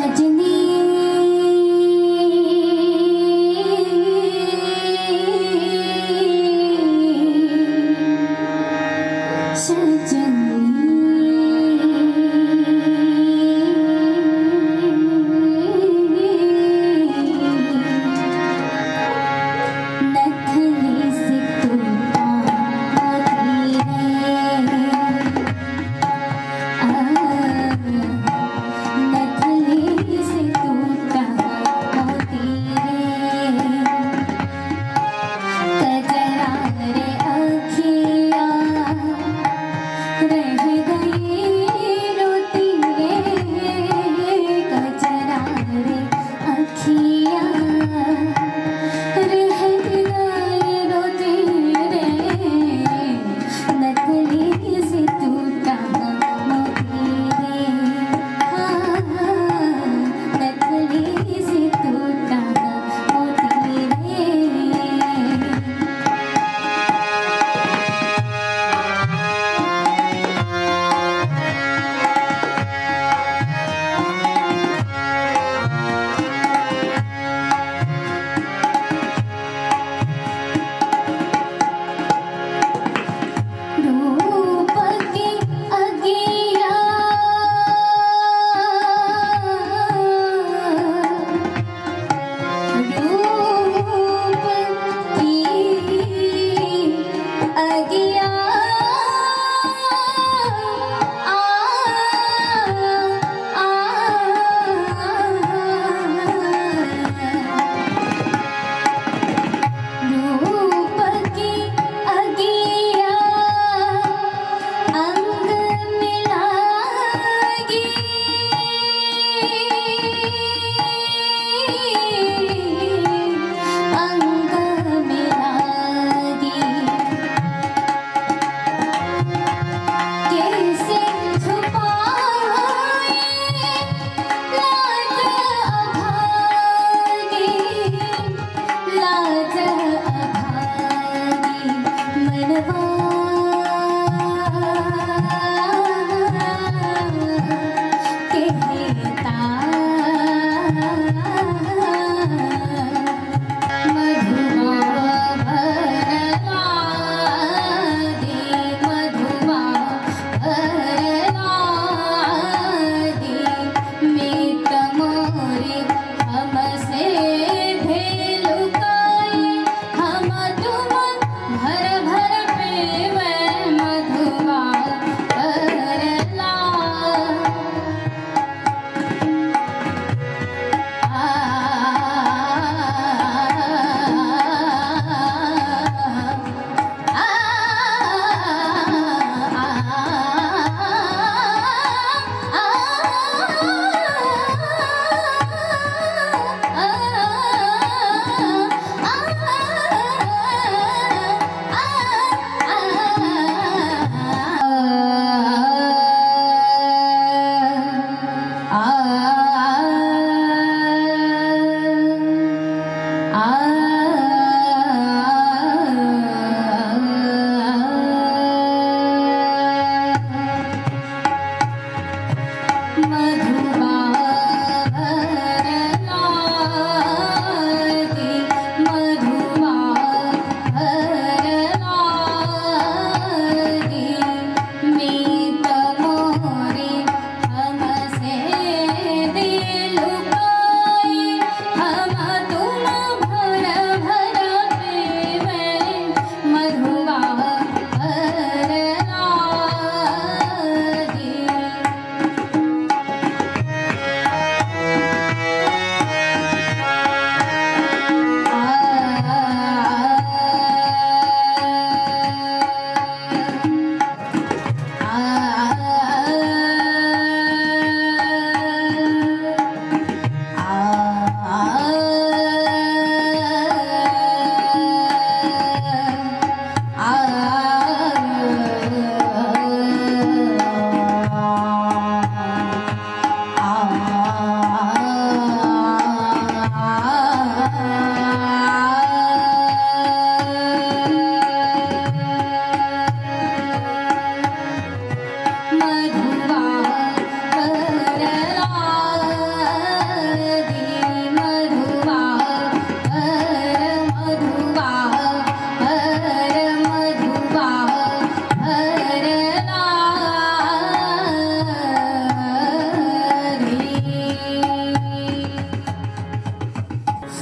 सजनी नथनी से तू आती है नथनी से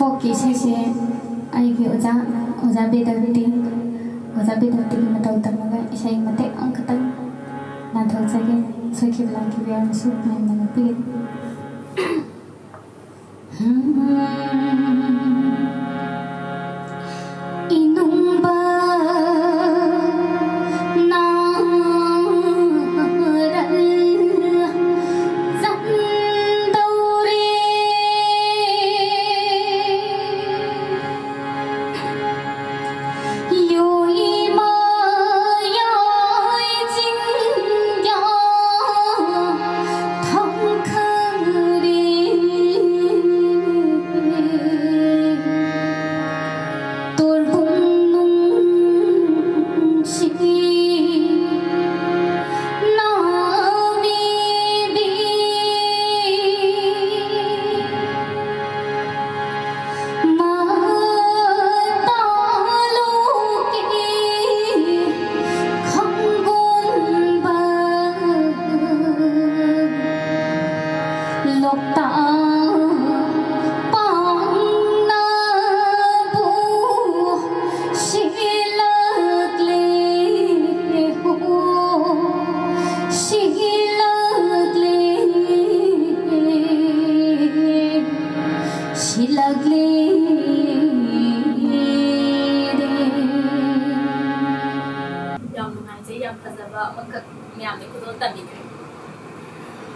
फोक इसे आईगी ओजा बेदर्ती की मतौ तमगा इसे मते अंकतंग नाथोजगे सोखिब लांखिब यामसु मैमना पी इनुंबा ꯌꯥꯝ ꯐꯖꯕ ꯑꯃꯈꯛ ꯃꯌꯥꯝꯅ ꯈꯨꯗꯣꯜ ꯇꯝꯕꯤꯈ꯭ꯔꯦ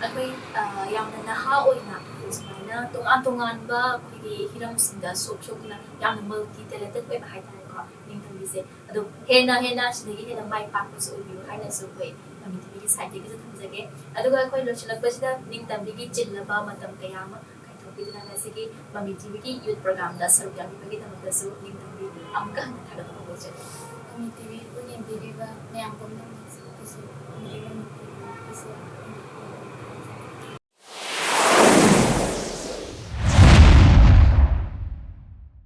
ꯑꯩꯈꯣꯏ ꯌꯥꯝꯅ ꯅꯍꯥ ꯑꯣꯏꯅ ꯁꯨꯃꯥꯏꯅ ꯇꯣꯉꯥꯟ-ꯇꯣꯉꯥꯟꯕ ꯑꯩꯈꯣꯏꯒꯤ ꯍꯤꯔꯝꯁꯤꯡꯗ ꯁꯣꯛꯅ ꯌꯥꯝꯅ ꯃꯜꯇꯤ ꯇꯦꯂꯦꯟꯇꯦꯠ ꯑꯣꯏꯕ ꯍꯥꯏꯇꯥꯔꯦꯀꯣ ꯅꯤꯡꯊꯝꯕꯤꯁꯦ ꯑꯗꯣ ꯍꯦꯟꯅ ꯁꯤꯗꯒꯤ ꯍꯦꯟꯅ ꯃꯥꯏ ꯄꯥꯛꯄꯁꯨ ꯑꯣꯏꯕꯤꯌꯨ ꯍꯥꯏꯅꯁꯨ ꯑꯩꯈꯣꯏ ꯃꯃꯤ ꯇꯤꯚꯤꯒꯤ ꯁꯥꯏꯠꯇꯒꯤꯁꯨ ꯊꯝꯖꯒꯦ ꯑꯗꯨꯒ ꯑꯩꯈꯣꯏ ꯂꯣꯏꯁꯤꯜꯂꯛꯄꯁꯤꯗ ꯅꯤꯡꯊꯝꯕꯤꯒꯤ ꯆꯤꯜꯂꯕ ꯃꯇꯝ ꯀꯌꯥ ꯑꯃ ꯀꯥꯏꯊꯣꯛꯄꯤꯗꯨꯅ ꯉꯁꯤꯒꯤ ꯃꯃꯤ ꯇꯤꯚꯤꯒꯤ ꯌꯨꯠ ꯄ꯭ꯔꯣꯒ꯭ꯔꯥꯝꯗ ꯁꯔꯨꯛ ꯌꯥꯕꯤꯕꯒꯤꯗꯃꯛꯇꯁꯨ ꯅꯤꯡꯊꯝꯕꯤ ꯑꯃꯨꯛꯀ ꯍꯟꯅ ꯊꯥꯒꯠꯄ ꯍꯧꯖꯒꯦ ꯃꯃꯤ ꯇꯤꯚꯤꯕꯨ ꯌꯦꯡꯕꯤꯔꯤꯕ ꯃꯌꯥꯝ ꯄꯨꯝꯅꯃꯛꯄꯨꯁꯨ ꯌꯥꯝꯅ